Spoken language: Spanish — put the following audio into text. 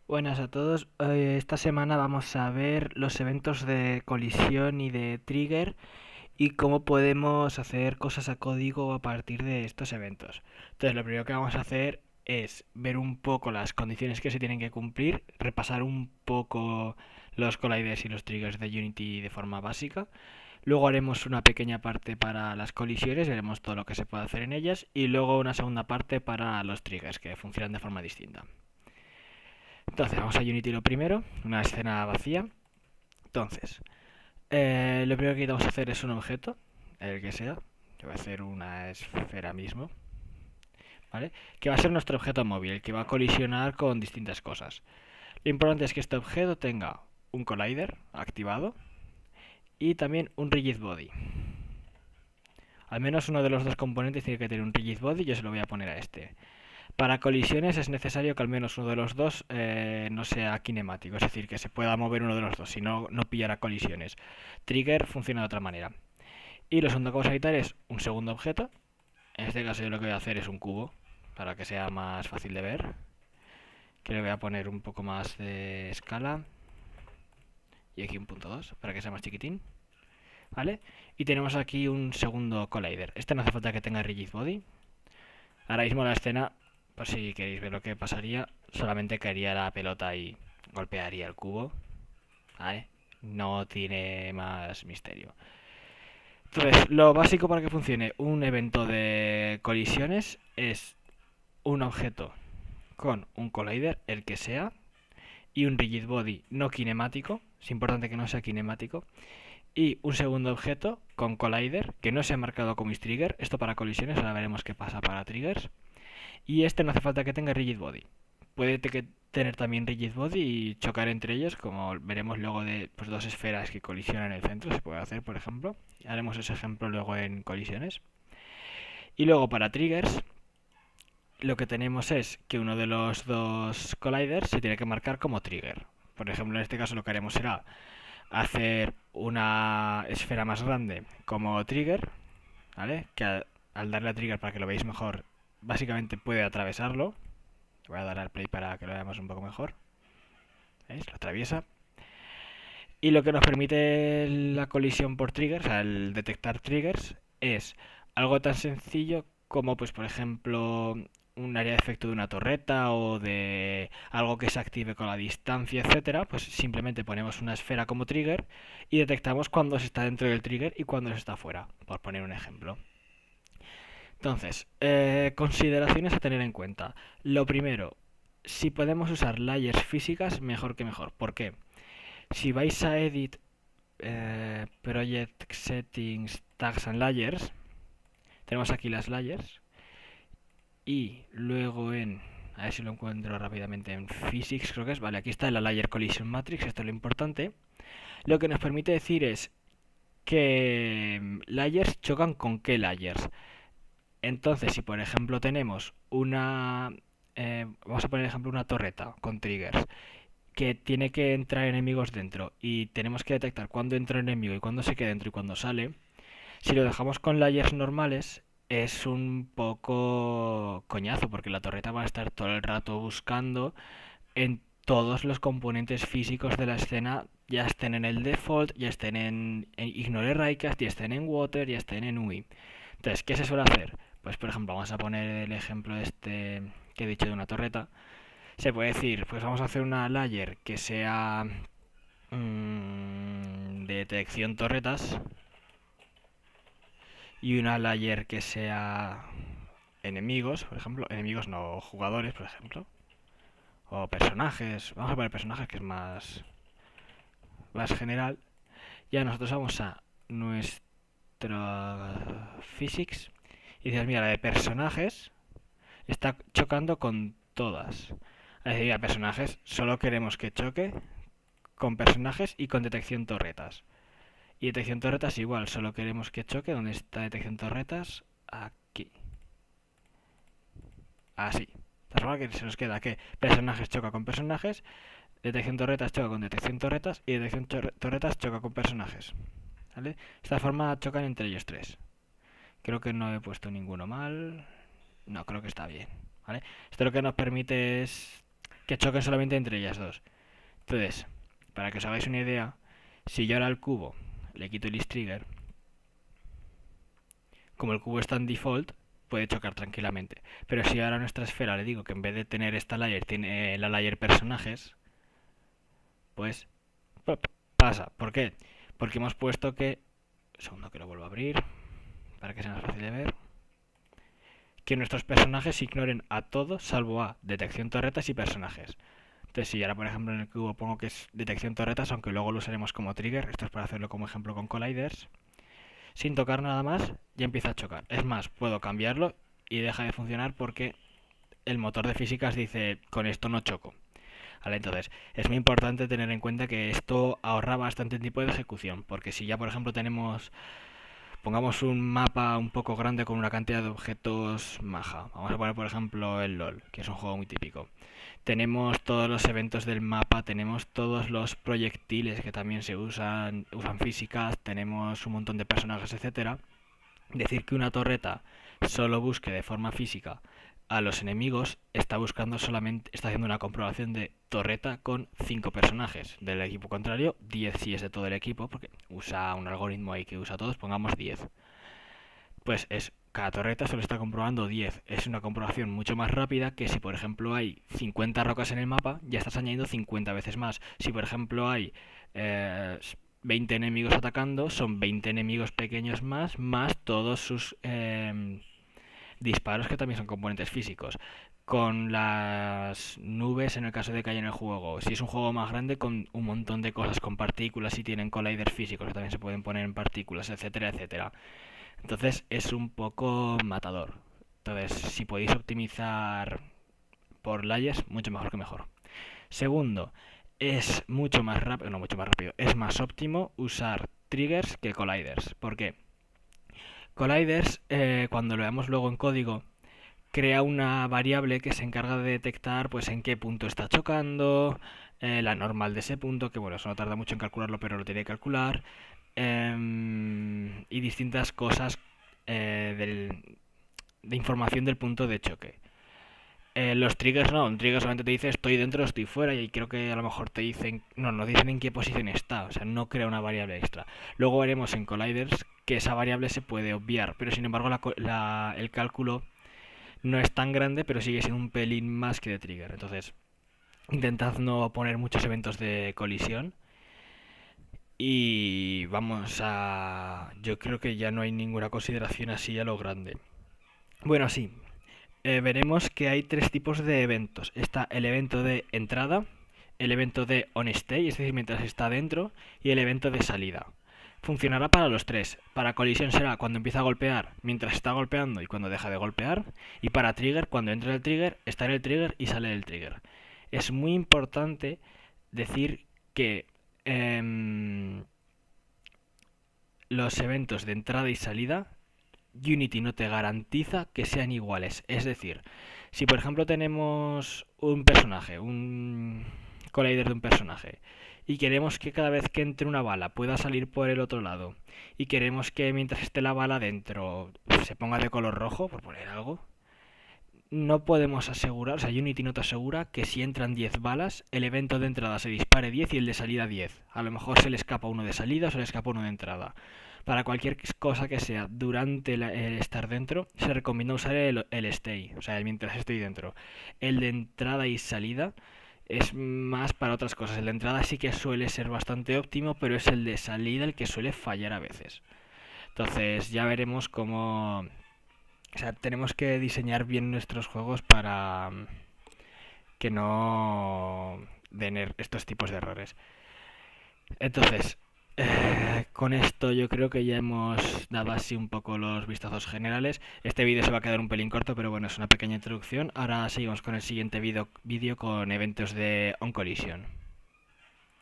Buenas a todos. Esta semana vamos a ver los eventos de colisión y de trigger y cómo podemos hacer cosas a código a partir de estos eventos. Entonces, lo primero que vamos a hacer es ver un poco las condiciones que se tienen que cumplir, repasar un poco los colliders y los triggers de Unity de forma básica. Luego haremos una pequeña parte para las colisiones, veremos todo lo que se puede hacer en ellas y luego una segunda parte para los triggers que funcionan de forma distinta. Entonces, vamos a Unity lo primero, una escena vacía. Entonces, lo primero que vamos a hacer es un objeto, el que sea. Yo voy a hacer una esfera mismo, ¿vale? Que va a ser nuestro objeto móvil, que va a colisionar con distintas cosas. Lo importante es que este objeto tenga un collider activado y también un rigid body. Al menos uno de los dos componentes tiene que tener un rigid body, yo se lo voy a poner a este. Para colisiones es necesario que al menos uno de los dos no sea kinemático, es decir, que se pueda mover uno de los dos, si no, no pillará colisiones. Trigger funciona de otra manera. Y lo segundo que vamos a editar es un segundo objeto. En este caso yo lo que voy a hacer es un cubo, para que sea más fácil de ver. Que le voy a poner un poco más de escala. Y aquí un punto 2, para que sea más chiquitín. ¿Vale? Y tenemos aquí un segundo collider. Este no hace falta que tenga rigid body. Ahora mismo la escena, por si queréis ver lo que pasaría, solamente caería la pelota y golpearía el cubo. ¿Vale? No tiene más misterio. Entonces, lo básico para que funcione un evento de colisiones es un objeto con un collider, el que sea, y un rigid body no kinemático, es importante que no sea kinemático, y un segundo objeto con collider que no sea marcado como is trigger, esto para colisiones, ahora veremos qué pasa para triggers, y este no hace falta que tenga rigid body. Puede tener también rigid body y chocar entre ellos, como veremos luego de pues, dos esferas que colisionan en el centro, se puede hacer, por ejemplo. Haremos ese ejemplo luego en colisiones. Y luego para triggers, lo que tenemos es que uno de los dos colliders se tiene que marcar como trigger. Por ejemplo, en este caso lo que haremos será hacer una esfera más grande como trigger, ¿vale? Que al darle a trigger para que lo veáis mejor, básicamente puede atravesarlo. Voy a dar al play para que lo veamos un poco mejor. ¿Veis? Lo atraviesa. Y lo que nos permite la colisión por triggers, o sea, el detectar triggers, es algo tan sencillo como, pues, por ejemplo, un área de efecto de una torreta o de algo que se active con la distancia, etcétera. Pues simplemente ponemos una esfera como trigger y detectamos cuando se está dentro del trigger y cuando se está fuera, por poner un ejemplo. Entonces, consideraciones a tener en cuenta. Lo primero, si podemos usar layers físicas, mejor que mejor. ¿Por qué? Si vais a Edit, Project Settings, Tags and Layers, tenemos aquí las layers. Y luego a ver si lo encuentro rápidamente en Physics, creo que es. Vale, aquí está la Layer Collision Matrix, esto es lo importante. Lo que nos permite decir es que layers chocan con qué layers. Entonces, si por ejemplo tenemos vamos a poner ejemplo una torreta con triggers que tiene que entrar enemigos dentro y tenemos que detectar cuándo entra el enemigo y cuándo se queda dentro y cuándo sale, si lo dejamos con layers normales es un poco coñazo porque la torreta va a estar todo el rato buscando en todos los componentes físicos de la escena, ya estén en el default, ya estén en Ignore Raycast, ya estén en Water, ya estén en UI. Entonces, ¿qué se suele hacer? Pues por ejemplo, vamos a poner el ejemplo este que he dicho de una torreta. Se puede decir, pues vamos a hacer una layer que sea de detección torretas y una layer que sea enemigos, por ejemplo, enemigos no jugadores, por ejemplo, o personajes. Vamos a poner personajes que es más general. Ya nosotros vamos a nuestra physics y dices, mira, la de personajes está chocando con todas. Es decir, a personajes solo queremos que choque con personajes y con detección torretas. Y detección torretas igual, solo queremos que choque donde está detección torretas, aquí. Así. De forma que se nos queda que personajes choca con personajes, detección torretas choca con detección torretas y detección torretas choca con personajes. ¿Vale? De esta forma chocan entre ellos tres. Creo que no he puesto ninguno mal. No, creo que está bien. ¿Vale? Esto lo que nos permite es que choquen solamente entre ellas dos. Entonces, para que os hagáis una idea, si yo ahora al cubo le quito el list trigger, como el cubo está en default, puede chocar tranquilamente. Pero si ahora a nuestra esfera le digo que en vez de tener esta layer, tiene la layer personajes, pues pasa. ¿Por qué? Porque hemos puesto que... Un segundo que lo vuelvo a abrir, para que sea más fácil de ver. Que nuestros personajes ignoren a todos, salvo a detección torretas y personajes. Entonces, si ahora, por ejemplo, en el cubo pongo que es detección torretas, aunque luego lo usaremos como trigger, esto es para hacerlo como ejemplo con colliders, sin tocar nada más, ya empieza a chocar. Es más, puedo cambiarlo y deja de funcionar porque el motor de físicas dice, con esto no choco. Vale, entonces, es muy importante tener en cuenta que esto ahorra bastante tiempo de ejecución, porque si ya, por ejemplo, pongamos un mapa un poco grande con una cantidad de objetos maja. Vamos a poner, por ejemplo, el LOL, que es un juego muy típico. Tenemos todos los eventos del mapa, tenemos todos los proyectiles que también se usan físicas, tenemos un montón de personajes, etcétera. Decir que una torreta solo busque de forma física a los enemigos está buscando solamente, está haciendo una comprobación de torreta con 5 personajes del equipo contrario, 10 si es de todo el equipo, porque usa un algoritmo ahí que usa todos, pongamos 10. Pues es cada torreta solo está comprobando 10. Es una comprobación mucho más rápida que si por ejemplo hay 50 rocas en el mapa, ya estás añadiendo 50 veces más. Si por ejemplo hay 20 enemigos atacando, son 20 enemigos pequeños más todos sus disparos que también son componentes físicos. Con las nubes en el caso de que haya en el juego. Si es un juego más grande, con un montón de cosas, con partículas, y tienen colliders físicos que también se pueden poner en partículas, etcétera, etcétera. Entonces es un poco matador. Entonces, si podéis optimizar por layers, mucho mejor que mejor. Segundo, es mucho más rápido, no mucho más rápido, es más óptimo usar triggers que colliders. ¿Por qué? Colliders, cuando lo veamos luego en código, crea una variable que se encarga de detectar pues en qué punto está chocando, la normal de ese punto, que bueno, eso no tarda mucho en calcularlo, pero lo tiene que calcular, y distintas cosas de información del punto de choque. Los triggers no, un trigger solamente te dice estoy dentro, estoy fuera, y creo que a lo mejor te dicen, no dicen en qué posición está, o sea, no crea una variable extra. Luego veremos en colliders que esa variable se puede obviar, pero sin embargo el cálculo no es tan grande, pero sigue siendo un pelín más que de trigger. Entonces, intentad no poner muchos eventos de colisión. Y vamos a... Yo creo que ya no hay ninguna consideración así a lo grande. Bueno, sí. Veremos que hay 3 tipos de eventos. Está el evento de entrada, el evento de on stay, es decir, mientras está dentro, y el evento de salida. Funcionará para los 3. Para colisión será cuando empieza a golpear, mientras está golpeando y cuando deja de golpear. Y para trigger, cuando entra el trigger, está en el trigger y sale del trigger. Es muy importante decir que los eventos de entrada y salida, Unity no te garantiza que sean iguales. Es decir, si por ejemplo tenemos un personaje, un collider de un personaje, y queremos que cada vez que entre una bala pueda salir por el otro lado, y queremos que mientras esté la bala dentro se ponga de color rojo, por poner algo, no podemos asegurar, o sea, Unity no te asegura que si entran 10 balas, el evento de entrada se dispare 10 y el de salida 10. A lo mejor se le escapa uno de salida o se le escapa uno de entrada. Para cualquier cosa que sea durante el estar dentro, se recomienda usar el stay, o sea, el mientras estoy dentro. El de entrada y salida es más para otras cosas. El de entrada sí que suele ser bastante óptimo, pero es el de salida el que suele fallar a veces. Entonces ya veremos cómo... O sea, tenemos que diseñar bien nuestros juegos para que no den estos tipos de errores. Entonces, con esto yo creo que ya hemos dado así un poco los vistazos generales. Este vídeo se va a quedar un pelín corto, pero bueno, es una pequeña introducción. Ahora seguimos con el siguiente vídeo con eventos de on collision.